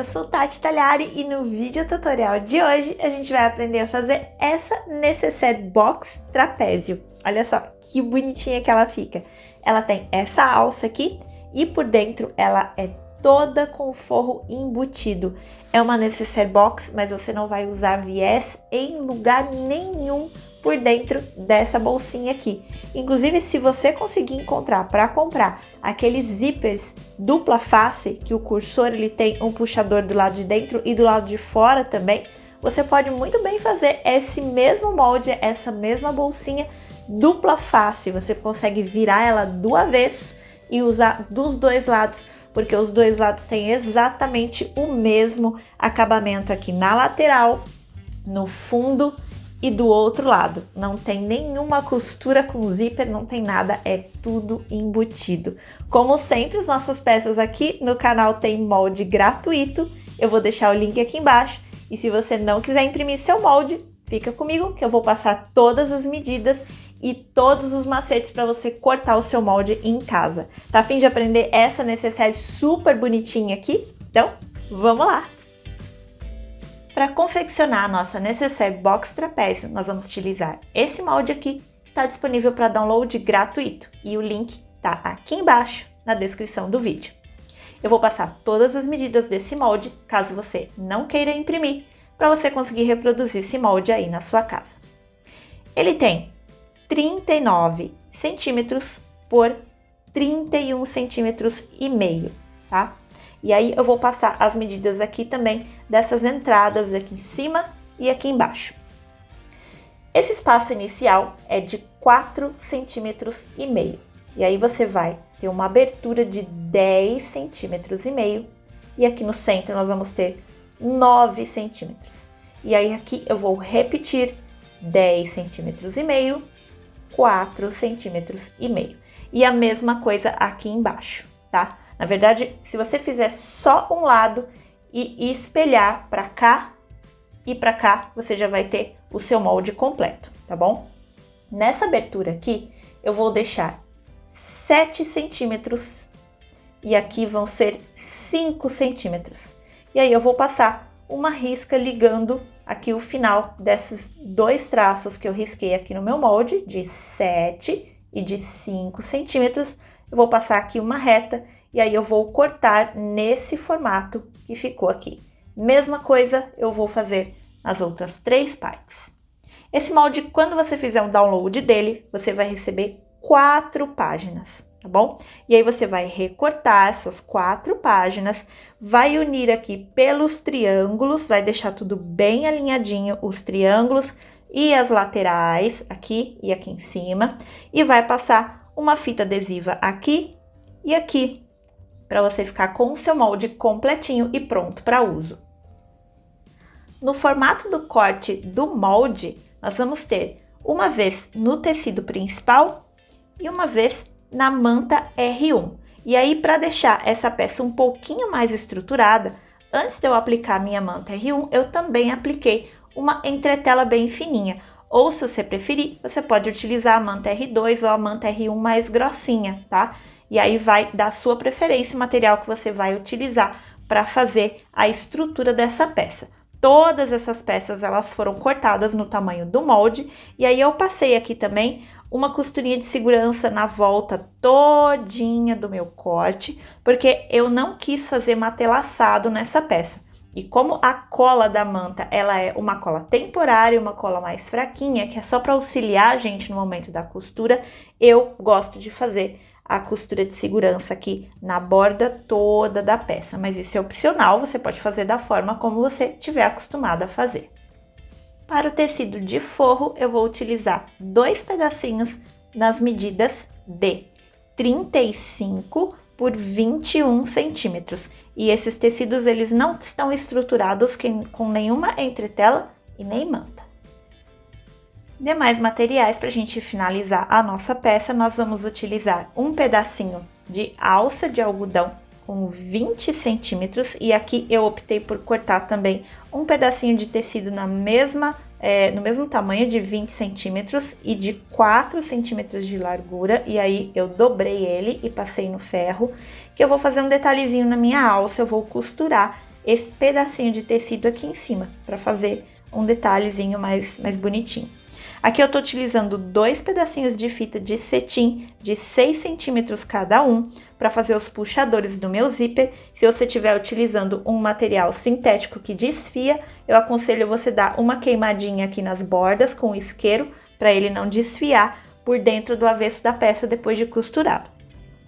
eu sou Tati Tagliari e no vídeo tutorial de hoje a gente vai aprender a fazer essa necessaire box trapézio. Olha só que bonitinha que ela fica. Ela tem essa alça aqui e por dentro ela é toda com forro embutido. É uma necessaire box, mas você não vai usar viés em lugar nenhum por dentro dessa bolsinha aqui. Inclusive, se você conseguir encontrar para comprar aqueles zippers dupla face, que o cursor ele tem um puxador do lado de dentro e do lado de fora também, você pode muito bem fazer esse mesmo molde, essa mesma bolsinha dupla face. Você consegue virar ela do avesso e usar dos dois lados, porque os dois lados têm exatamente o mesmo acabamento aqui na lateral, no fundo e do outro lado. Não tem nenhuma costura com zíper, não tem nada, é tudo embutido. Como sempre, as nossas peças aqui no canal tem molde gratuito, eu vou deixar o link aqui embaixo. E se você não quiser imprimir seu molde, fica comigo que eu vou passar todas as medidas e todos os macetes para você cortar o seu molde em casa. Tá a fim de aprender essa necessaire super bonitinha aqui? Então, vamos lá! Para confeccionar a nossa necessaire box trapézio, nós vamos utilizar esse molde aqui, que está disponível para download gratuito, e o link está aqui embaixo na descrição do vídeo. Eu vou passar todas as medidas desse molde, caso você não queira imprimir, para você conseguir reproduzir esse molde aí na sua casa. Ele tem 39 centímetros por 31 centímetros e meio, tá? E aí eu vou passar as medidas aqui também dessas entradas aqui em cima e aqui embaixo. Esse espaço inicial é de 4 centímetros e meio. E aí você vai ter uma abertura de 10 centímetros e meio. E aqui no centro nós vamos ter 9 centímetros. E aí aqui eu vou repetir 10 centímetros e meio, 4 centímetros e meio. E a mesma coisa aqui embaixo, tá? Na verdade, se você fizer só um lado e espelhar para cá e para cá, você já vai ter o seu molde completo, tá bom? Nessa abertura aqui, eu vou deixar 7 centímetros e aqui vão ser 5 centímetros. E aí eu vou passar uma risca ligando aqui o final desses dois traços que eu risquei aqui no meu molde, de 7 e de 5 centímetros. Eu vou passar aqui uma reta e aí eu vou cortar nesse formato que ficou aqui. Mesma coisa eu vou fazer nas outras três partes. Esse molde, quando você fizer um download dele, você vai receber 4 páginas, tá bom? E aí você vai recortar essas 4 páginas, vai unir aqui pelos triângulos, vai deixar tudo bem alinhadinho, os triângulos e as laterais, aqui e aqui em cima, e vai passar uma fita adesiva aqui e aqui, para você ficar com o seu molde completinho e pronto para uso. No formato do corte do molde, nós vamos ter uma vez no tecido principal e uma vez na manta R1. E aí, para deixar essa peça um pouquinho mais estruturada, antes de eu aplicar a minha manta R1, eu também apliquei uma entretela bem fininha. Ou, se você preferir, você pode utilizar a manta R2 ou a manta R1 mais grossinha, tá? E aí vai da sua preferência o material que você vai utilizar para fazer a estrutura dessa peça. Todas essas peças, elas foram cortadas no tamanho do molde. E aí eu passei aqui também uma costurinha de segurança na volta todinha do meu corte, porque eu não quis fazer matelaçado nessa peça. E como a cola da manta, ela é uma cola temporária, uma cola mais fraquinha, que é só para auxiliar a gente no momento da costura, eu gosto de fazer a costura de segurança aqui na borda toda da peça. Mas isso é opcional, você pode fazer da forma como você estiver acostumado a fazer. Para o tecido de forro, eu vou utilizar 2 pedacinhos nas medidas de 35 por 21 centímetros. E esses tecidos, eles não estão estruturados com nenhuma entretela e nem manta. Demais materiais para a gente finalizar a nossa peça, nós vamos utilizar um pedacinho de alça de algodão com 20 centímetros e aqui eu optei por cortar também um pedacinho de tecido no mesmo tamanho de 20 centímetros e de 4 centímetros de largura, e aí eu dobrei ele e passei no ferro, que eu vou fazer um detalhezinho na minha alça, eu vou costurar esse pedacinho de tecido aqui em cima, para fazer um detalhezinho mais bonitinho. Aqui eu tô utilizando 2 pedacinhos de fita de cetim de 6 centímetros cada um para fazer os puxadores do meu zíper. Se você estiver utilizando um material sintético que desfia, eu aconselho você dar uma queimadinha aqui nas bordas com o isqueiro para ele não desfiar por dentro do avesso da peça depois de costurado.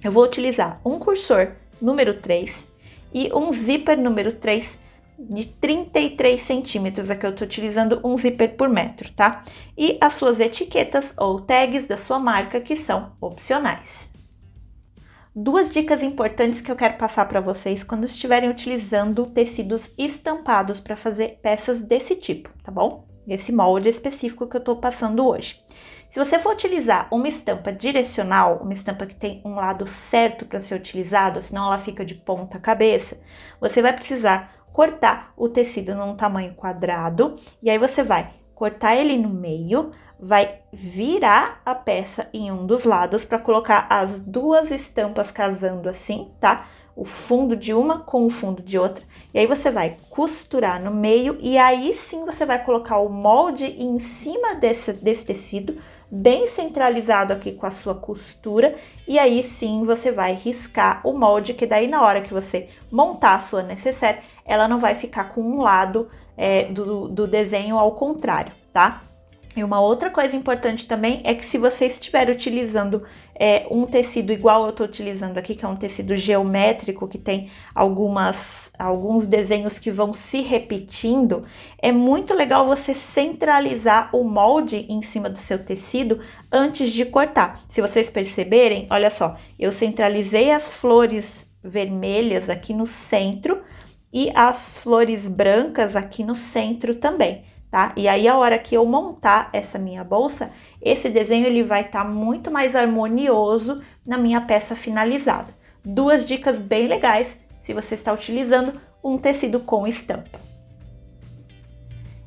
Eu vou utilizar um cursor número 3 e um zíper número 3 de 33 centímetros, aqui eu tô utilizando um zíper por metro, tá? E as suas etiquetas ou tags da sua marca, que são opcionais. 2 dicas importantes que eu quero passar para vocês quando estiverem utilizando tecidos estampados para fazer peças desse tipo, tá bom? Esse molde específico que eu tô passando hoje. Se você for utilizar uma estampa direcional, uma estampa que tem um lado certo para ser utilizado, senão ela fica de ponta cabeça, você vai precisar cortar o tecido num tamanho quadrado, e aí você vai cortar ele no meio, vai virar a peça em um dos lados para colocar as 2 estampas casando assim, tá? O fundo de uma com o fundo de outra, e aí você vai costurar no meio, e aí sim você vai colocar o molde em cima desse tecido, bem centralizado aqui com a sua costura, e aí sim você vai riscar o molde, que daí na hora que você montar a sua necessaire, ela não vai ficar com um lado do desenho ao contrário, tá? E uma outra coisa importante também é que se você estiver utilizando um tecido igual eu tô utilizando aqui, que é um tecido geométrico, que tem alguns desenhos que vão se repetindo, é muito legal você centralizar o molde em cima do seu tecido antes de cortar. Se vocês perceberem, olha só, eu centralizei as flores vermelhas aqui no centro e as flores brancas aqui no centro também. Tá? E aí, a hora que eu montar essa minha bolsa, esse desenho ele vai estar muito mais harmonioso na minha peça finalizada. 2 dicas bem legais se você está utilizando um tecido com estampa.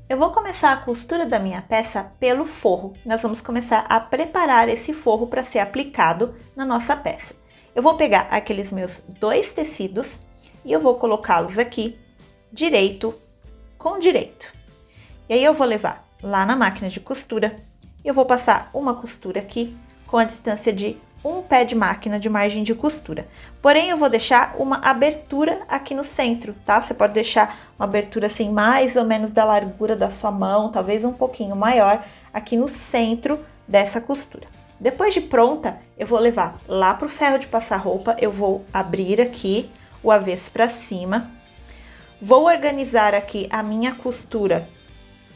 Eu vou começar a costura da minha peça pelo forro. Nós vamos começar a preparar esse forro para ser aplicado na nossa peça. Eu vou pegar aqueles meus 2 tecidos e eu vou colocá-los aqui, direito com direito. E aí eu vou levar lá na máquina de costura e eu vou passar uma costura aqui com a distância de um pé de máquina de margem de costura. Porém, eu vou deixar uma abertura aqui no centro, tá? Você pode deixar uma abertura assim mais ou menos da largura da sua mão, talvez um pouquinho maior, aqui no centro dessa costura. Depois de pronta, eu vou levar lá pro ferro de passar roupa, eu vou abrir aqui o avesso para cima, vou organizar aqui a minha costura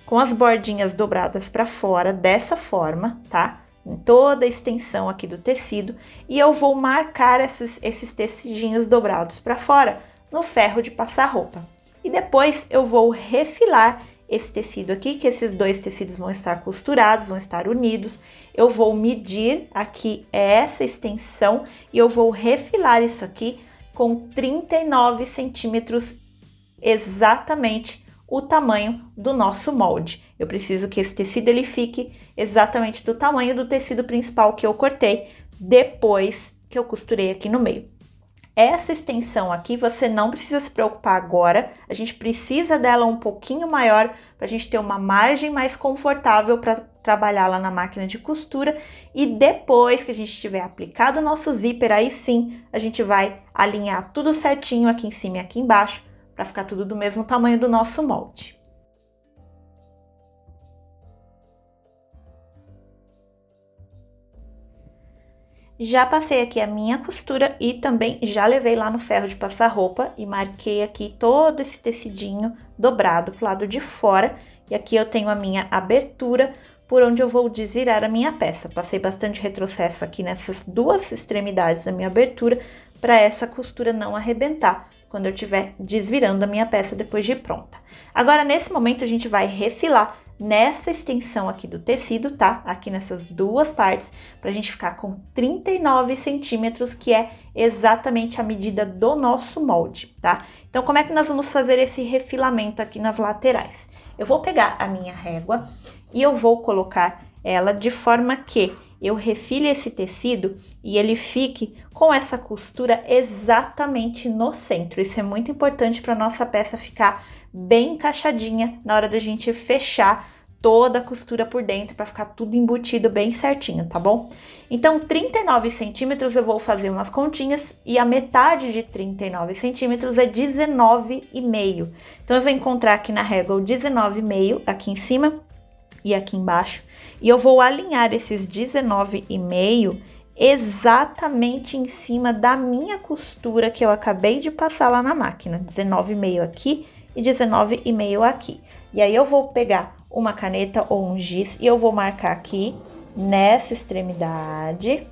com as bordinhas dobradas para fora, dessa forma, tá? Em toda a extensão aqui do tecido, e eu vou marcar esses tecidinhos dobrados para fora no ferro de passar roupa. E depois eu vou refilar esse tecido aqui, que esses 2 tecidos vão estar costurados, vão estar unidos. Eu vou medir aqui essa extensão e eu vou refilar isso aqui com 39 centímetros exatamente o tamanho do nosso molde. Eu preciso que esse tecido ele fique exatamente do tamanho do tecido principal que eu cortei depois que eu costurei aqui no meio. Essa extensão aqui você não precisa se preocupar agora, a gente precisa dela um pouquinho maior para a gente ter uma margem mais confortável para trabalhar lá na máquina de costura, e depois que a gente tiver aplicado o nosso zíper, aí sim a gente vai alinhar tudo certinho aqui em cima e aqui embaixo, para ficar tudo do mesmo tamanho do nosso molde. Já passei aqui a minha costura e também já levei lá no ferro de passar roupa e marquei aqui todo esse tecidinho dobrado pro lado de fora. E aqui eu tenho a minha abertura por onde eu vou desvirar a minha peça. Passei bastante retrocesso aqui nessas 2 extremidades da minha abertura para essa costura não arrebentar quando eu estiver desvirando a minha peça depois de pronta. Agora, nesse momento, a gente vai refilar nessa extensão aqui do tecido, tá? Aqui nessas 2 partes, pra gente ficar com 39 centímetros, que é exatamente a medida do nosso molde, tá? Então, como é que nós vamos fazer esse refilamento aqui nas laterais? Eu vou pegar a minha régua e eu vou colocar ela de forma que eu refile esse tecido e ele fique com essa costura exatamente no centro. Isso é muito importante para nossa peça ficar bem encaixadinha na hora da gente fechar toda a costura por dentro, para ficar tudo embutido bem certinho, tá bom? Então, 39 centímetros eu vou fazer umas continhas e a metade de 39 centímetros é 19,5. Então, eu vou encontrar aqui na régua o 19,5 aqui em cima e aqui embaixo. E eu vou alinhar esses 19,5 exatamente em cima da minha costura que eu acabei de passar lá na máquina. 19,5 aqui e 19,5 aqui. E aí eu vou pegar uma caneta ou um giz e eu vou marcar aqui nessa extremidade.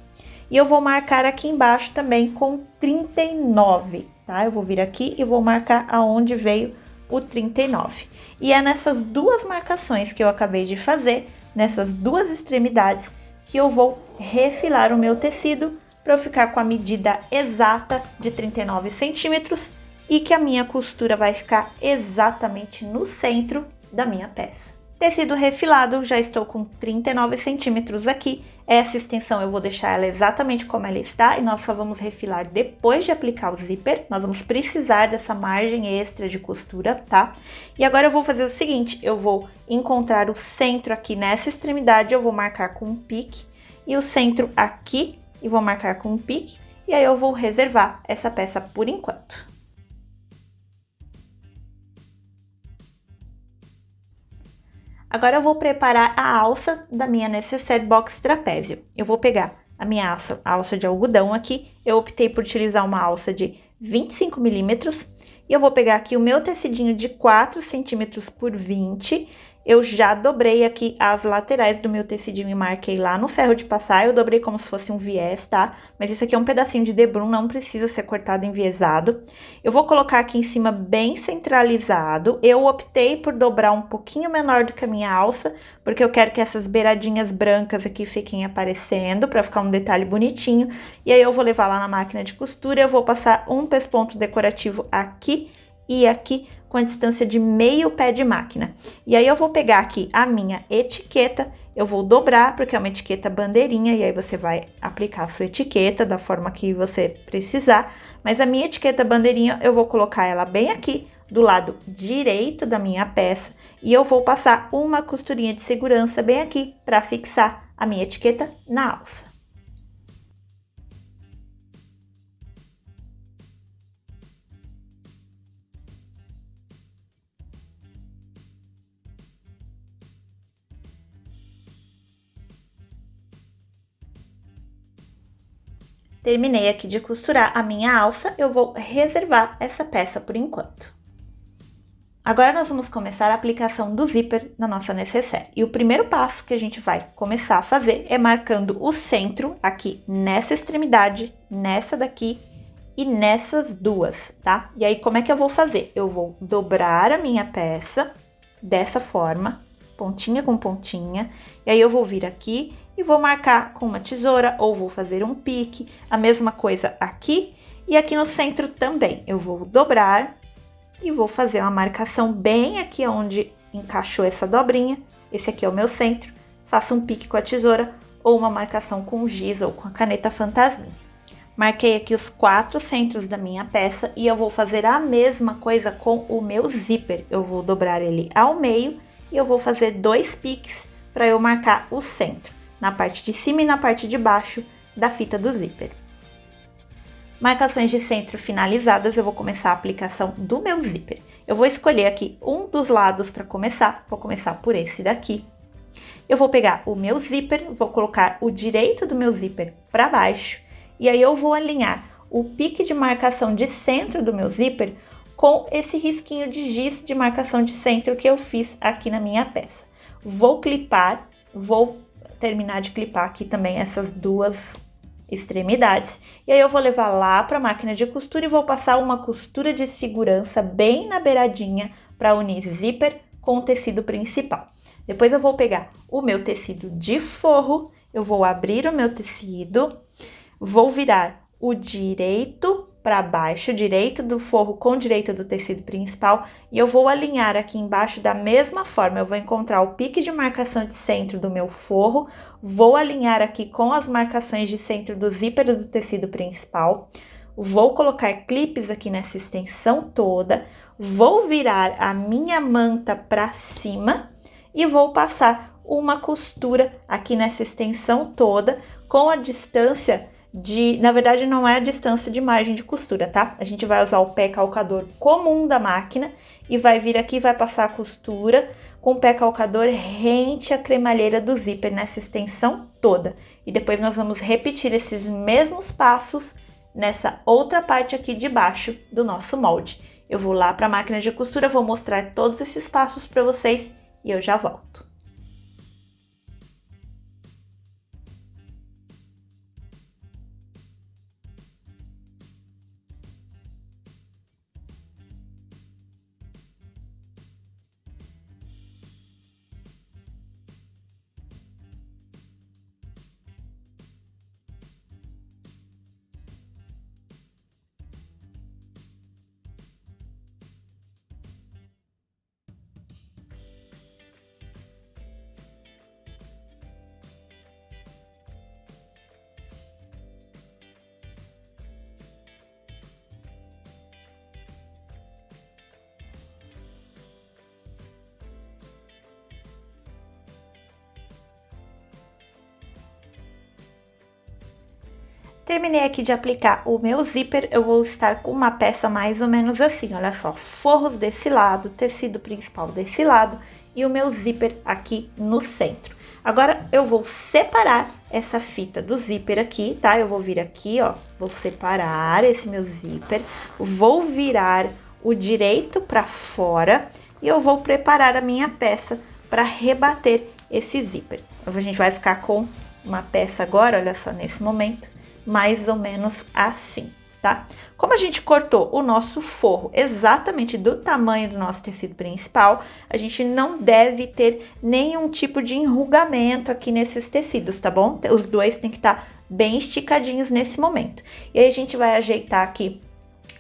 E eu vou marcar aqui embaixo também com 39, tá? Eu vou vir aqui e vou marcar aonde veio o 39. E é nessas duas marcações que eu acabei de fazer, nessas duas extremidades, que eu vou refilar o meu tecido para eu ficar com a medida exata de 39 centímetros e que a minha costura vai ficar exatamente no centro da minha peça. Tecido refilado, já estou com 39 centímetros aqui. Essa extensão eu vou deixar ela exatamente como ela está e nós só vamos refilar depois de aplicar o zíper. Nós vamos precisar dessa margem extra de costura, tá? E agora eu vou fazer o seguinte, eu vou encontrar o centro aqui nessa extremidade, eu vou marcar com um pique e o centro aqui e vou marcar com um pique e aí eu vou reservar essa peça por enquanto. Agora eu vou preparar a alça da minha Necessaire Box Trapézio. Eu vou pegar a minha alça de algodão aqui, eu optei por utilizar uma alça de 25 milímetros. E eu vou pegar aqui o meu tecidinho de 4 centímetros por 20. Eu já dobrei aqui as laterais do meu tecidinho e marquei lá no ferro de passar. Eu dobrei como se fosse um viés, tá? Mas isso aqui é um pedacinho de debrum, não precisa ser cortado enviesado. Eu vou colocar aqui em cima bem centralizado. Eu optei por dobrar um pouquinho menor do que a minha alça, porque eu quero que essas beiradinhas brancas aqui fiquem aparecendo, pra ficar um detalhe bonitinho. E aí eu vou levar lá na máquina de costura, eu vou passar um pesponto decorativo aqui e aqui, com a distância de meio pé de máquina. E aí eu vou pegar aqui a minha etiqueta, eu vou dobrar, porque é uma etiqueta bandeirinha, e aí você vai aplicar a sua etiqueta da forma que você precisar. Mas a minha etiqueta bandeirinha, eu vou colocar ela bem aqui, do lado direito da minha peça, e eu vou passar uma costurinha de segurança bem aqui, para fixar a minha etiqueta na alça. Terminei aqui de costurar a minha alça, eu vou reservar essa peça por enquanto. Agora nós vamos começar a aplicação do zíper na nossa necessaire. E o primeiro passo que a gente vai começar a fazer é marcando o centro aqui nessa extremidade, nessa daqui e nessas duas, tá? E aí como é que eu vou fazer? Eu vou dobrar a minha peça dessa forma, pontinha com pontinha, e aí eu vou vir aqui e vou marcar com uma tesoura ou vou fazer um pique, a mesma coisa aqui e aqui no centro também. Eu vou dobrar e vou fazer uma marcação bem aqui onde encaixou essa dobrinha, esse aqui é o meu centro, faço um pique com a tesoura ou uma marcação com giz ou com a caneta fantasminha. Marquei aqui os 4 centros da minha peça e eu vou fazer a mesma coisa com o meu zíper. Eu vou dobrar ele ao meio e eu vou fazer 2 piques para eu marcar o centro, na parte de cima e na parte de baixo da fita do zíper. Marcações de centro finalizadas, eu vou começar a aplicação do meu zíper. Eu vou escolher aqui um dos lados para começar, vou começar por esse daqui. Eu vou pegar o meu zíper, vou colocar o direito do meu zíper para baixo, e aí eu vou alinhar o pique de marcação de centro do meu zíper com esse risquinho de giz de marcação de centro que eu fiz aqui na minha peça. Vou clipar, vou terminar de clipar aqui também essas duas extremidades. E aí eu vou levar lá para a máquina de costura e vou passar uma costura de segurança bem na beiradinha para unir zíper com o tecido principal. Depois eu vou pegar o meu tecido de forro, eu vou abrir o meu tecido, vou virar o direito para baixo, direito do forro com direito do tecido principal, e eu vou alinhar aqui embaixo da mesma forma. Eu vou encontrar o pique de marcação de centro do meu forro, vou alinhar aqui com as marcações de centro do zíper do tecido principal, vou colocar clipes aqui nessa extensão toda, vou virar a minha manta para cima e vou passar uma costura aqui nessa extensão toda com a distância na verdade não é a distância de margem de costura, tá? A gente vai usar o pé calcador comum da máquina e vai vir aqui e vai passar a costura com o pé calcador rente à cremalheira do zíper nessa extensão toda. E depois nós vamos repetir esses mesmos passos nessa outra parte aqui de baixo do nosso molde. Eu vou lá para a máquina de costura, vou mostrar todos esses passos para vocês e eu já volto. Terminei aqui de aplicar o meu zíper, eu vou estar com uma peça mais ou menos assim, olha só, forros desse lado, tecido principal desse lado e o meu zíper aqui no centro. Agora, eu vou separar essa fita do zíper aqui, tá? Eu vou vir aqui, ó, vou separar esse meu zíper, vou virar o direito para fora e eu vou preparar a minha peça para rebater esse zíper. A gente vai ficar com uma peça agora, olha só, nesse momento, mais ou menos assim, tá? Como a gente cortou o nosso forro exatamente do tamanho do nosso tecido principal, a gente não deve ter nenhum tipo de enrugamento aqui nesses tecidos, tá bom? Os dois tem que estar bem esticadinhos nesse momento. E aí a gente vai ajeitar aqui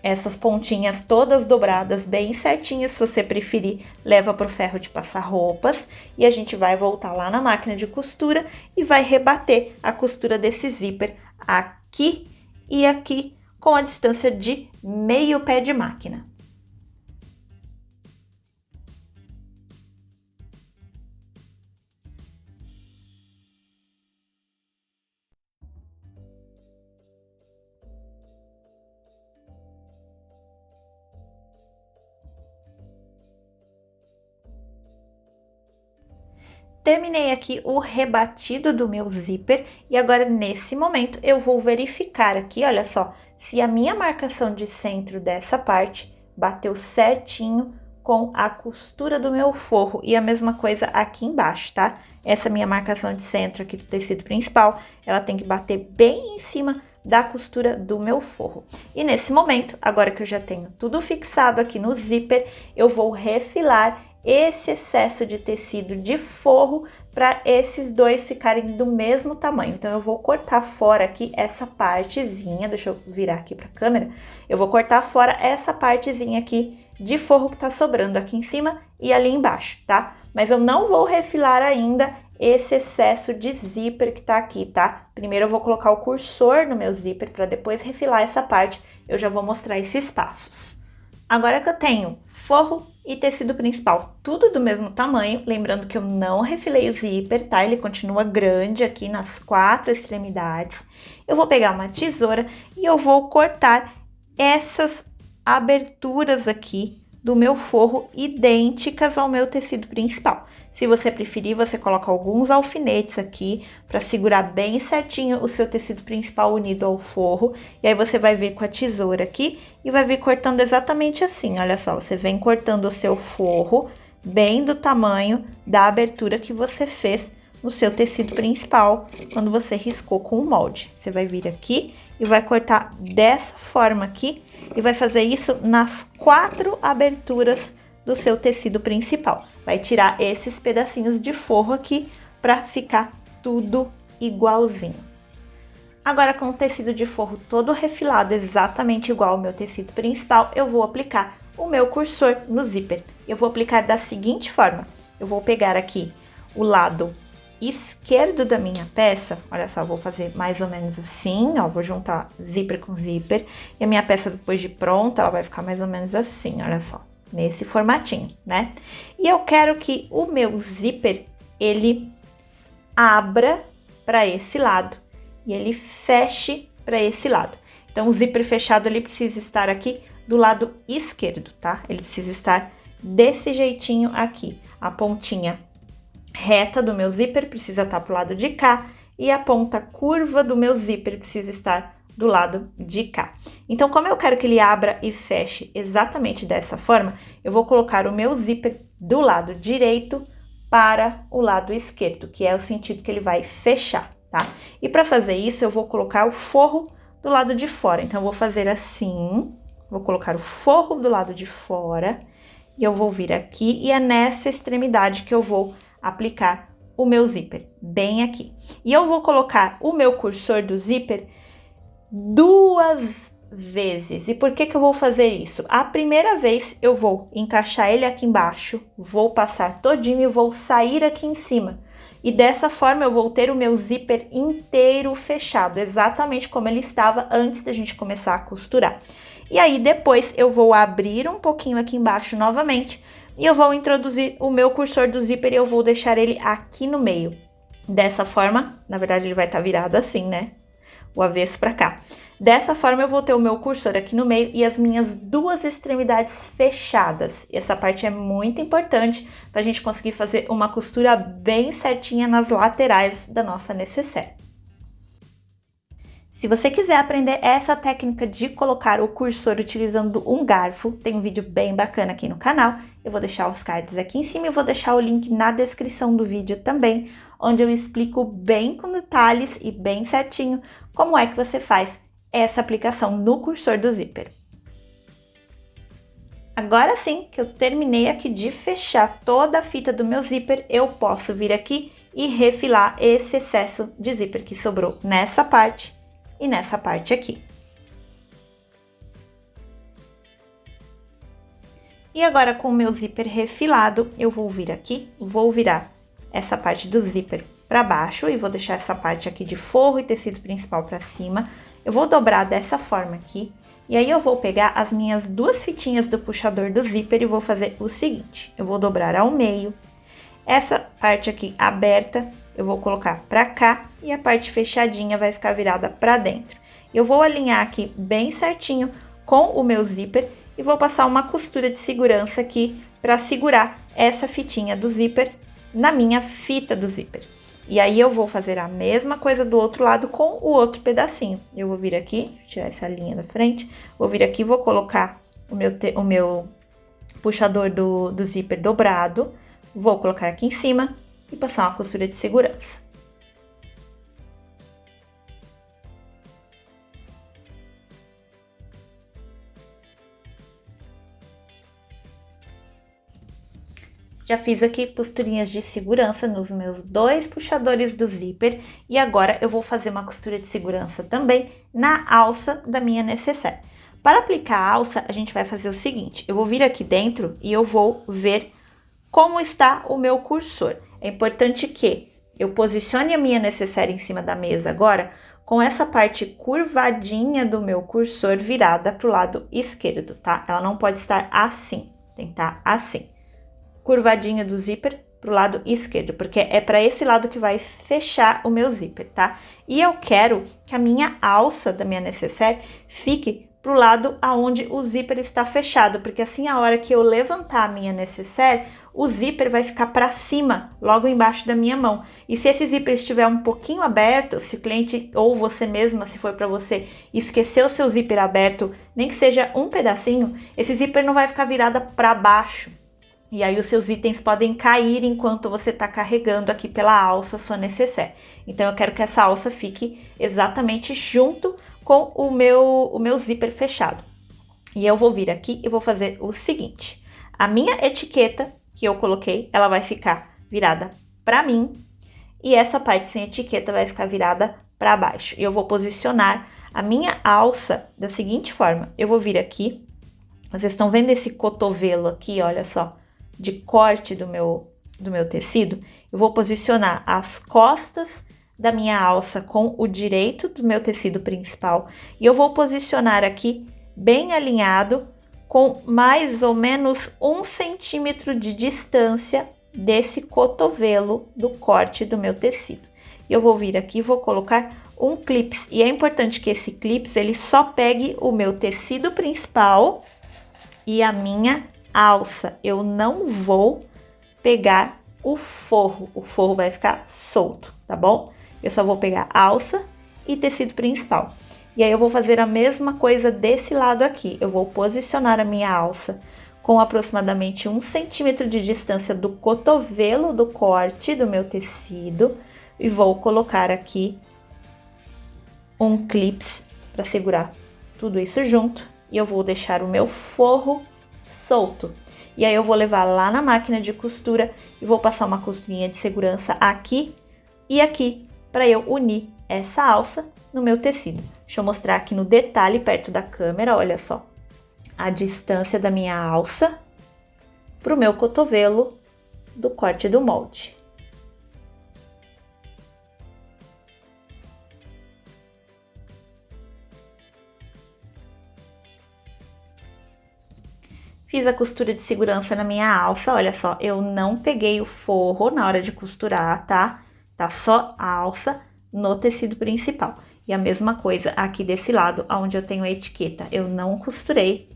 essas pontinhas todas dobradas bem certinhas, se você preferir, leva pro ferro de passar roupas e a gente vai voltar lá na máquina de costura e vai rebater a costura desse zíper aqui e aqui com a distância de meio pé de máquina. Terminei aqui o rebatido do meu zíper e agora nesse momento eu vou verificar aqui, olha só, se a minha marcação de centro dessa parte bateu certinho com a costura do meu forro e a mesma coisa aqui embaixo, tá? Essa minha marcação de centro aqui do tecido principal, ela tem que bater bem em cima da costura do meu forro. E nesse momento, agora que eu já tenho tudo fixado aqui no zíper, eu vou refilar esse excesso de tecido de forro para esses dois ficarem do mesmo tamanho. Então, eu vou cortar fora aqui essa partezinha, deixa eu virar aqui para a câmera, eu vou cortar fora essa partezinha aqui de forro que tá sobrando aqui em cima e ali embaixo, tá? Mas eu não vou refilar ainda esse excesso de zíper que tá aqui, tá? Primeiro eu vou colocar o cursor no meu zíper para depois refilar essa parte, eu já vou mostrar esses passos. Agora que eu tenho forro e tecido principal tudo do mesmo tamanho, lembrando que eu não refilei o zíper, tá? Ele continua grande aqui nas 4 extremidades. Eu vou pegar uma tesoura e eu vou cortar essas aberturas aqui do meu forro idênticas ao meu tecido principal. Se você preferir, você coloca alguns alfinetes aqui para segurar bem certinho o seu tecido principal unido ao forro. E aí você vai vir com a tesoura aqui e vai vir cortando exatamente assim, olha só. Você vem cortando o seu forro bem do tamanho da abertura que você fez no seu tecido principal quando você riscou com o molde. Você vai vir aqui e vai cortar dessa forma aqui e vai fazer isso nas 4 aberturas do seu tecido principal. Vai tirar esses pedacinhos de forro aqui para ficar tudo igualzinho. Agora, com o tecido de forro todo refilado, exatamente igual ao meu tecido principal, eu vou aplicar o meu cursor no zíper. Eu vou aplicar da seguinte forma: eu vou pegar aqui o lado esquerdo da minha peça, olha só, eu vou fazer mais ou menos assim, ó, vou juntar zíper com zíper, e a minha peça depois de pronta, ela vai ficar mais ou menos assim, olha só, nesse formatinho, né? E eu quero que o meu zíper, ele abra para esse lado e ele feche para esse lado. Então, o zíper fechado, ele precisa estar aqui do lado esquerdo, tá? Ele precisa estar desse jeitinho aqui, a pontinha reta do meu zíper precisa estar pro lado de cá e a ponta curva do meu zíper precisa estar do lado de cá. Então, como eu quero que ele abra e feche exatamente dessa forma, eu vou colocar o meu zíper do lado direito para o lado esquerdo, que é o sentido que ele vai fechar, tá? E para fazer isso, eu vou colocar o forro do lado de fora. Então, eu vou fazer assim, vou colocar o forro do lado de fora e eu vou vir aqui e é nessa extremidade que eu vou aplicar o meu zíper, bem aqui. E eu vou colocar o meu cursor do zíper 2 vezes. E por que que eu vou fazer isso? A primeira vez eu vou encaixar ele aqui embaixo, vou passar todinho e vou sair aqui em cima. E dessa forma eu vou ter o meu zíper inteiro fechado, exatamente como ele estava antes da gente começar a costurar. E aí depois eu vou abrir um pouquinho aqui embaixo novamente, e eu vou introduzir o meu cursor do zíper e eu vou deixar ele aqui no meio. Dessa forma, na verdade ele vai estar virado assim, né? O avesso para cá. Dessa forma eu vou ter o meu cursor aqui no meio e as minhas 2 extremidades fechadas. E essa parte é muito importante para a gente conseguir fazer uma costura bem certinha nas laterais da nossa nécessaire. Se você quiser aprender essa técnica de colocar o cursor utilizando um garfo, tem um vídeo bem bacana aqui no canal. Eu vou deixar os cards aqui em cima e vou deixar o link na descrição do vídeo também, onde eu explico bem com detalhes e bem certinho como é que você faz essa aplicação no cursor do zíper. Agora sim que eu terminei aqui de fechar toda a fita do meu zíper, eu posso vir aqui e refilar esse excesso de zíper que sobrou nessa parte e nessa parte aqui. E agora, com o meu zíper refilado, eu vou vir aqui, vou virar essa parte do zíper para baixo e vou deixar essa parte aqui de forro e tecido principal para cima. Eu vou dobrar dessa forma aqui, e aí eu vou pegar as minhas 2 fitinhas do puxador do zíper e vou fazer o seguinte: eu vou dobrar ao meio, essa parte aqui aberta eu vou colocar para cá e a parte fechadinha vai ficar virada para dentro. Eu vou alinhar aqui bem certinho com o meu zíper e vou passar uma costura de segurança aqui para segurar essa fitinha do zíper na minha fita do zíper. E aí eu vou fazer a mesma coisa do outro lado com o outro pedacinho. Eu vou vir aqui, tirar essa linha da frente, vou vir aqui, vou colocar o meu puxador do zíper dobrado, vou colocar aqui em cima e passar uma costura de segurança. Já fiz aqui costurinhas de segurança nos meus 2 puxadores do zíper e agora eu vou fazer uma costura de segurança também na alça da minha nécessaire. Para aplicar a alça, a gente vai fazer o seguinte: eu vou vir aqui dentro e eu vou ver como está o meu cursor. É importante que eu posicione a minha nécessaire em cima da mesa agora com essa parte curvadinha do meu cursor virada para o lado esquerdo, tá? Ela não pode estar assim, tem que estar assim. Curvadinha do zíper pro lado esquerdo, porque é para esse lado que vai fechar o meu zíper, tá? E eu quero que a minha alça da minha nécessaire fique pro lado aonde o zíper está fechado, porque assim a hora que eu levantar a minha nécessaire, o zíper vai ficar para cima, logo embaixo da minha mão. E se esse zíper estiver um pouquinho aberto, se o cliente ou você mesma, se for para você, esquecer o seu zíper aberto, nem que seja um pedacinho, esse zíper não vai ficar virada para baixo. E aí os seus itens podem cair enquanto você está carregando aqui pela alça sua nécessaire. Então eu quero que essa alça fique exatamente junto com o meu zíper fechado. E eu vou vir aqui e vou fazer o seguinte: a minha etiqueta que eu coloquei, ela vai ficar virada para mim, e essa parte sem etiqueta vai ficar virada para baixo. E eu vou posicionar a minha alça da seguinte forma. Eu vou vir aqui, vocês estão vendo esse cotovelo aqui, olha só, de corte do meu tecido? Eu vou posicionar as costas da minha alça com o direito do meu tecido principal e eu vou posicionar aqui bem alinhado com mais ou menos 1 centímetro de distância desse cotovelo do corte do meu tecido. Eu vou vir aqui e vou colocar um clips, e é importante que esse clips ele só pegue o meu tecido principal e a minha alça. Eu não vou pegar o forro vai ficar solto, tá bom? Eu só vou pegar alça e tecido principal. E aí eu vou fazer a mesma coisa desse lado aqui. Eu vou posicionar a minha alça com aproximadamente 1 centímetro de distância do cotovelo do corte do meu tecido e vou colocar aqui um clips para segurar tudo isso junto e eu vou deixar o meu forro solto. E aí eu vou levar lá na máquina de costura e vou passar uma costurinha de segurança aqui e aqui para eu unir essa alça no meu tecido. Deixa eu mostrar aqui no detalhe perto da câmera, olha só. A distância da minha alça para o meu cotovelo do corte do molde. Fiz a costura de segurança na minha alça, olha só, eu não peguei o forro na hora de costurar, tá? Tá só a alça no tecido principal. E a mesma coisa aqui desse lado, onde eu tenho a etiqueta, eu não costurei,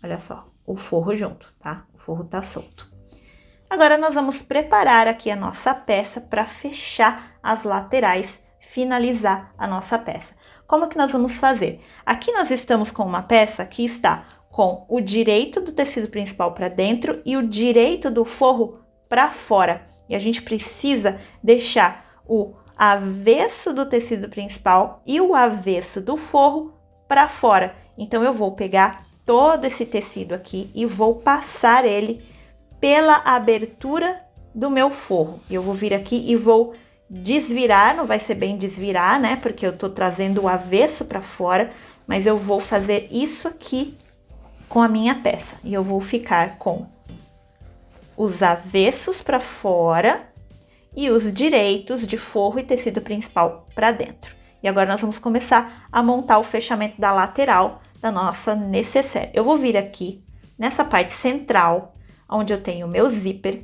olha só, o forro junto, tá? O forro tá solto. Agora, nós vamos preparar aqui a nossa peça para fechar as laterais, finalizar a nossa peça. Como que nós vamos fazer? Aqui nós estamos com uma peça que está com o direito do tecido principal para dentro e o direito do forro para fora. E a gente precisa deixar o avesso do tecido principal e o avesso do forro para fora. Então, eu vou pegar todo esse tecido aqui e vou passar ele pela abertura do meu forro. Eu vou vir aqui e vou desvirar, não vai ser bem desvirar, né? Porque eu tô trazendo o avesso para fora, mas eu vou fazer isso aqui com a minha peça. E eu vou ficar com os avessos para fora e os direitos de forro e tecido principal para dentro. E agora nós vamos começar a montar o fechamento da lateral da nossa nécessaire. Eu vou vir aqui nessa parte central, onde eu tenho o meu zíper,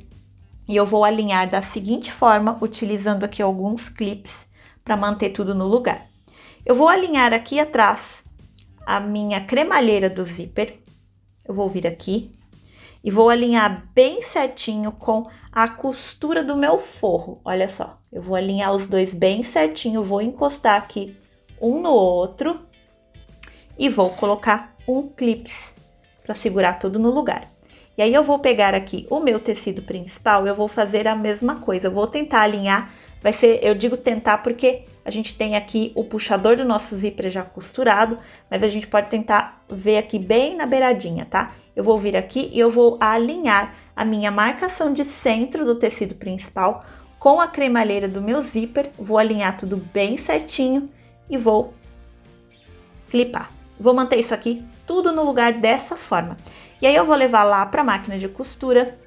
e eu vou alinhar da seguinte forma, utilizando aqui alguns clips para manter tudo no lugar. Eu vou alinhar aqui atrás a minha cremalheira do zíper. Eu vou vir aqui e vou alinhar bem certinho com a costura do meu forro. Olha só, eu vou alinhar os dois bem certinho, vou encostar aqui um no outro e vou colocar um clips para segurar tudo no lugar. E aí eu vou pegar aqui o meu tecido principal, eu vou fazer a mesma coisa, eu vou tentar alinhar, vai ser, eu digo tentar porque a gente tem aqui o puxador do nosso zíper já costurado, mas a gente pode tentar ver aqui bem na beiradinha, tá? Eu vou vir aqui e eu vou alinhar a minha marcação de centro do tecido principal com a cremalheira do meu zíper, vou alinhar tudo bem certinho e vou clipar. Vou manter isso aqui tudo no lugar dessa forma. E aí eu vou levar lá para a máquina de costura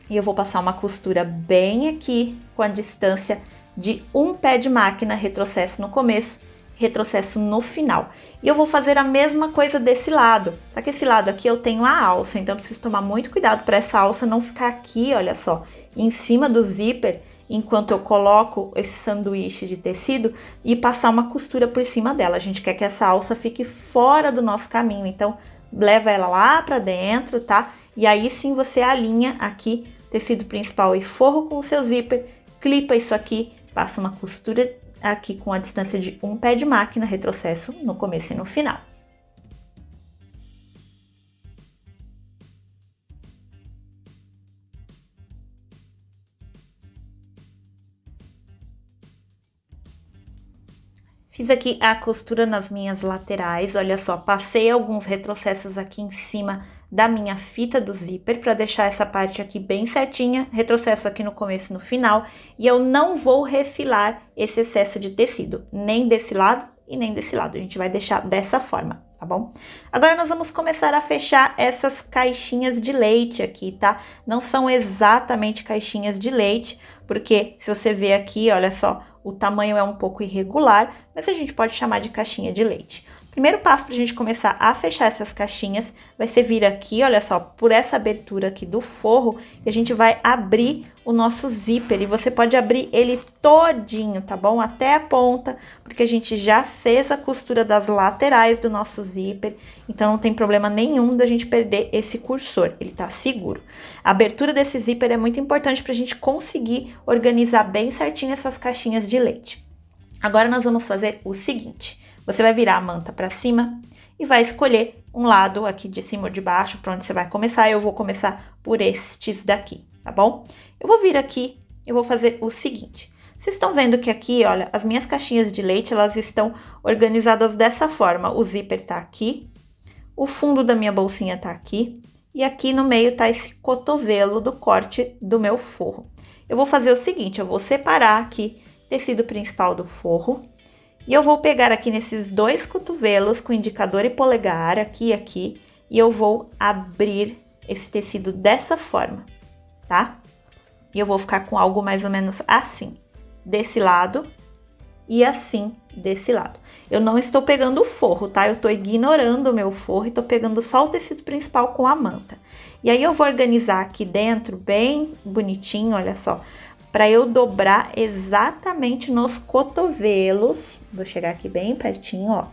e eu vou passar uma costura bem aqui com a distância de um pé de máquina, retrocesso no começo, retrocesso no final. E eu vou fazer a mesma coisa desse lado, só que esse lado aqui eu tenho a alça, então eu preciso tomar muito cuidado para essa alça não ficar aqui, olha só, em cima do zíper, enquanto eu coloco esse sanduíche de tecido e passar uma costura por cima dela. A gente quer que essa alça fique fora do nosso caminho, então leva ela lá para dentro, tá? E aí sim você alinha aqui tecido principal e forro com o seu zíper, clipa isso aqui, passa uma costura aqui com a distância de um pé de máquina, retrocesso no começo e no final. Fiz aqui a costura nas minhas laterais, olha só, passei alguns retrocessos aqui em cima da minha fita do zíper para deixar essa parte aqui bem certinha, retrocesso aqui no começo e no final, e eu não vou refilar esse excesso de tecido, nem desse lado e nem desse lado, a gente vai deixar dessa forma, tá bom? Agora nós vamos começar a fechar essas caixinhas de leite aqui, tá? Não são exatamente caixinhas de leite, porque se você ver aqui, olha só, o tamanho é um pouco irregular, mas a gente pode chamar de caixinha de leite. Primeiro passo para a gente começar a fechar essas caixinhas vai ser vir aqui, olha só, por essa abertura aqui do forro, e a gente vai abrir o nosso zíper, e você pode abrir ele todinho, tá bom? Até a ponta, porque a gente já fez a costura das laterais do nosso zíper, então não tem problema nenhum da gente perder esse cursor, ele tá seguro. A abertura desse zíper é muito importante para a gente conseguir organizar bem certinho essas caixinhas de leite. Agora nós vamos fazer o seguinte: você vai virar a manta para cima e vai escolher um lado aqui de cima ou de baixo para onde você vai começar. Eu vou começar por estes daqui, tá bom? Eu vou vir aqui, eu vou fazer o seguinte. Vocês estão vendo que aqui, olha, as minhas caixinhas de leite, elas estão organizadas dessa forma. O zíper tá aqui, o fundo da minha bolsinha tá aqui e aqui no meio tá esse cotovelo do corte do meu forro. Eu vou fazer o seguinte, eu vou separar aqui tecido principal do forro. E eu vou pegar aqui nesses dois cotovelos com indicador e polegar, aqui e aqui, e eu vou abrir esse tecido dessa forma, tá? E eu vou ficar com algo mais ou menos assim, desse lado e assim desse lado. Eu não estou pegando o forro, tá? Eu tô ignorando o meu forro e tô pegando só o tecido principal com a manta. E aí eu vou organizar aqui dentro bem bonitinho, olha só, para eu dobrar exatamente nos cotovelos. Vou chegar aqui bem pertinho, ó.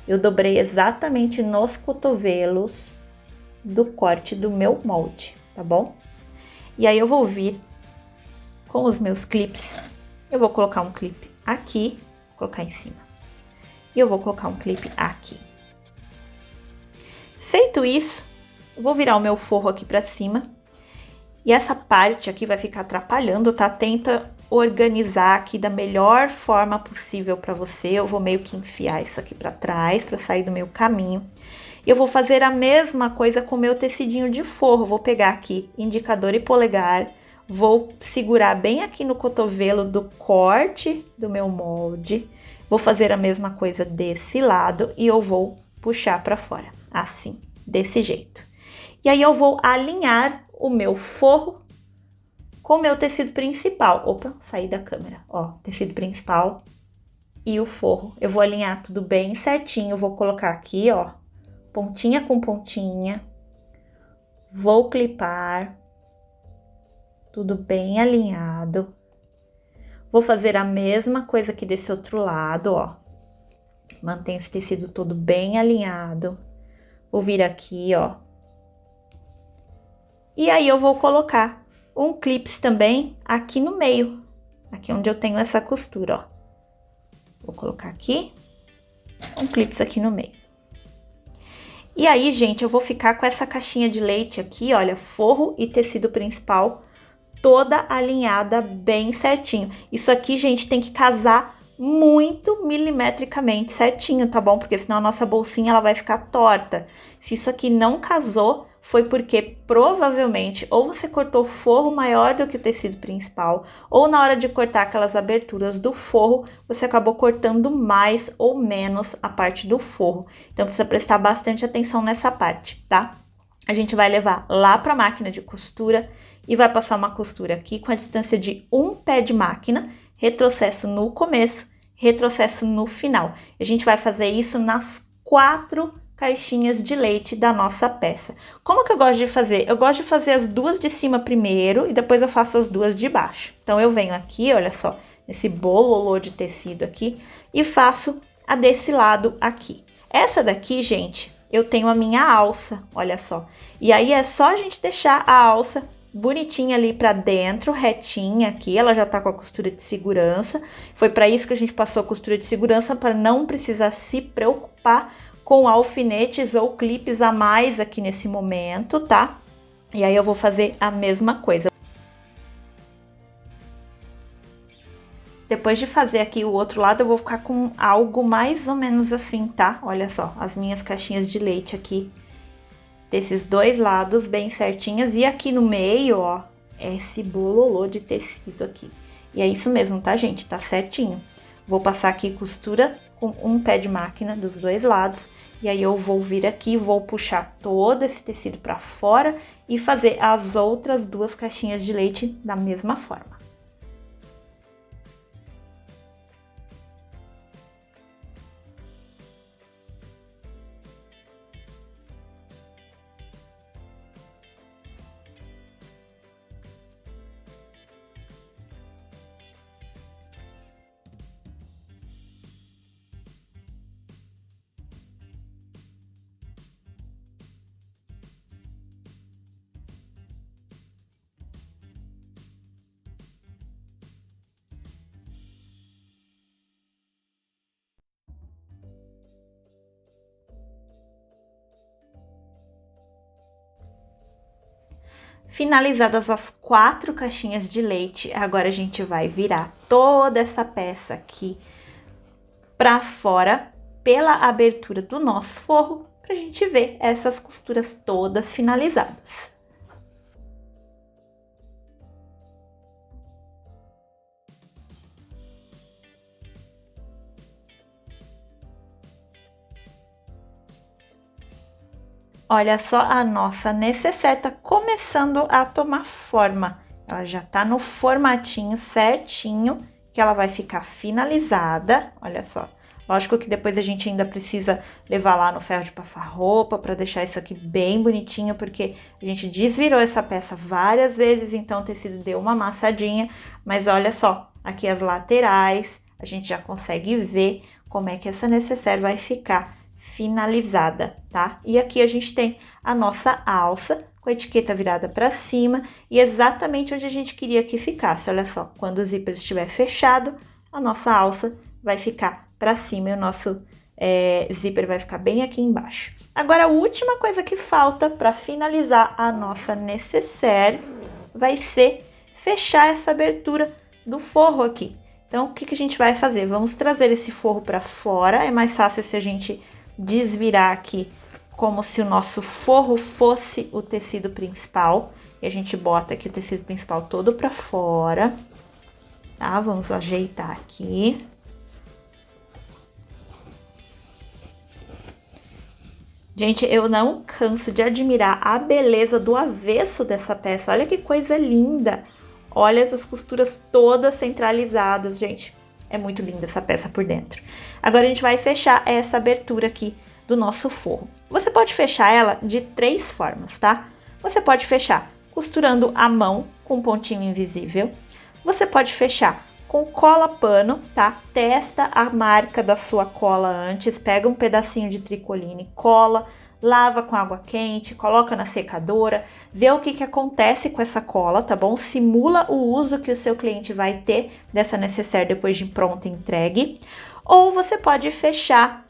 Eu dobrei exatamente nos cotovelos do corte do meu molde, tá bom? E aí eu vou vir com os meus clips. Eu vou colocar um clipe aqui, vou colocar em cima. E eu vou colocar um clipe aqui. Feito isso, eu vou virar o meu forro aqui para cima. E essa parte aqui vai ficar atrapalhando, tá? Tenta organizar aqui da melhor forma possível para você. Eu vou meio que enfiar isso aqui para trás, para sair do meu caminho. Eu vou fazer a mesma coisa com o meu tecidinho de forro. Vou pegar aqui indicador e polegar, vou segurar bem aqui no cotovelo do corte do meu molde. Vou fazer a mesma coisa desse lado e eu vou puxar para fora, assim, desse jeito. E aí eu vou alinhar o meu forro com o meu tecido principal. Opa, saí da câmera. Ó, tecido principal e o forro. Eu vou alinhar tudo bem certinho. Vou colocar aqui, ó, pontinha com pontinha. Vou clipar. Tudo bem alinhado. Vou fazer a mesma coisa aqui desse outro lado, ó. Mantém esse tecido todo bem alinhado. Vou vir aqui, ó. E aí eu vou colocar um clips também aqui no meio, aqui onde eu tenho essa costura, ó. Vou colocar aqui um clips aqui no meio. E aí, gente, eu vou ficar com essa caixinha de leite aqui, olha, forro e tecido principal toda alinhada bem certinho. Isso aqui, gente, tem que casar muito milimetricamente certinho, tá bom? Porque senão a nossa bolsinha ela vai ficar torta. Se isso aqui não casou, foi porque provavelmente ou você cortou forro maior do que o tecido principal, ou na hora de cortar aquelas aberturas do forro, você acabou cortando mais ou menos a parte do forro. Então precisa prestar bastante atenção nessa parte, tá? A gente vai levar lá para a máquina de costura e vai passar uma costura aqui com a distância de um pé de máquina, retrocesso no começo, retrocesso no final. A gente vai fazer isso nas 4 caixinhas de leite da nossa peça. Como que eu gosto de fazer? Eu gosto de fazer as duas de cima primeiro e depois eu faço as duas de baixo. Então eu venho aqui, olha só, nesse bololô de tecido aqui e faço a desse lado aqui. Essa daqui, gente, eu tenho a minha alça, olha só. E aí é só a gente deixar a alça bonitinha ali pra dentro, retinha aqui, ela já tá com a costura de segurança. Foi para isso que a gente passou a costura de segurança, para não precisar se preocupar com alfinetes ou clipes a mais aqui nesse momento, tá? E aí eu vou fazer a mesma coisa. Depois de fazer aqui o outro lado, eu vou ficar com algo mais ou menos assim, tá? Olha só, as minhas caixinhas de leite aqui ter esses dois lados bem certinhos. E aqui no meio, ó, esse bololô de tecido aqui. E é isso mesmo, tá, gente? Tá certinho. Vou passar aqui costura com um pé de máquina dos dois lados. E aí eu vou vir aqui, vou puxar todo esse tecido pra fora e fazer as outras duas caixinhas de leite da mesma forma. Finalizadas as 4 caixinhas de leite, agora a gente vai virar toda essa peça aqui para fora pela abertura do nosso forro, pra gente ver essas costuras todas finalizadas. Olha só, a nossa necessaire tá começando a tomar forma. Ela já tá no formatinho certinho, que ela vai ficar finalizada. Olha só. Lógico que depois a gente ainda precisa levar lá no ferro de passar roupa para deixar isso aqui bem bonitinho, porque a gente desvirou essa peça várias vezes, então o tecido deu uma amassadinha. Mas olha só, aqui as laterais, a gente já consegue ver como é que essa necessaire vai ficar finalizada, tá? E aqui a gente tem a nossa alça com a etiqueta virada para cima e exatamente onde a gente queria que ficasse. Olha só, quando o zíper estiver fechado, a nossa alça vai ficar para cima e o nosso zíper vai ficar bem aqui embaixo. Agora, a última coisa que falta para finalizar a nossa necessaire vai ser fechar essa abertura do forro aqui. Então, o que que a gente vai fazer? Vamos trazer esse forro para fora. É mais fácil se a gente desvirar aqui como se o nosso forro fosse o tecido principal. E a gente bota aqui o tecido principal todo para fora, tá? Vamos ajeitar aqui. Gente, eu não canso de admirar a beleza do avesso dessa peça. Olha que coisa linda! Olha essas costuras todas centralizadas, gente. É muito linda essa peça por dentro. Agora a gente vai fechar essa abertura aqui do nosso forro. Você pode fechar ela de 3 formas, tá? Você pode fechar costurando à mão com pontinho invisível. Você pode fechar com cola pano, tá? Testa a marca da sua cola antes, pega um pedacinho de tricoline, cola, lava com água quente, coloca na secadora, vê o que que acontece com essa cola, tá bom? Simula o uso que o seu cliente vai ter dessa necessaire depois de pronta e entregue. Ou você pode fechar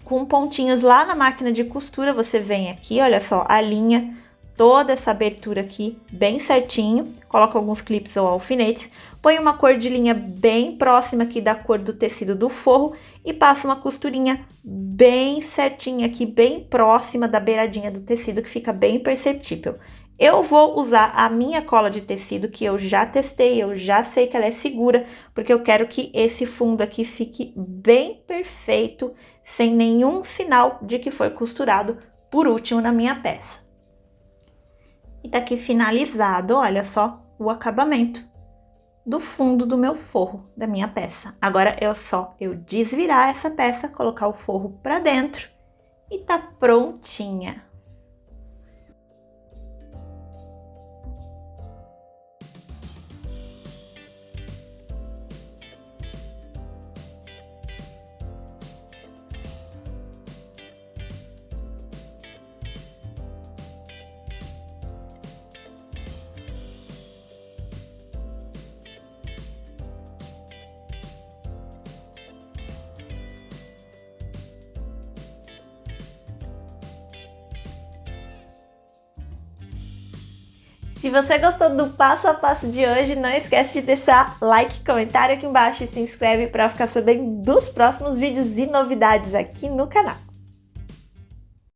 com pontinhos lá na máquina de costura, você vem aqui, olha só, alinha toda essa abertura aqui bem certinho, coloca alguns clipes ou alfinetes, põe uma cor de linha bem próxima aqui da cor do tecido do forro e passa uma costurinha bem certinha aqui, bem próxima da beiradinha do tecido, que fica bem perceptível. Eu vou usar a minha cola de tecido, que eu já testei, eu já sei que ela é segura, porque eu quero que esse fundo aqui fique bem perfeito, sem nenhum sinal de que foi costurado por último na minha peça. E tá aqui finalizado, olha só, o acabamento do fundo do meu forro, da minha peça. Agora é só eu desvirar essa peça, colocar o forro pra dentro e tá prontinha. Se você gostou do passo a passo de hoje, não esquece de deixar like, comentário aqui embaixo e se inscreve para ficar sabendo dos próximos vídeos e novidades aqui no canal.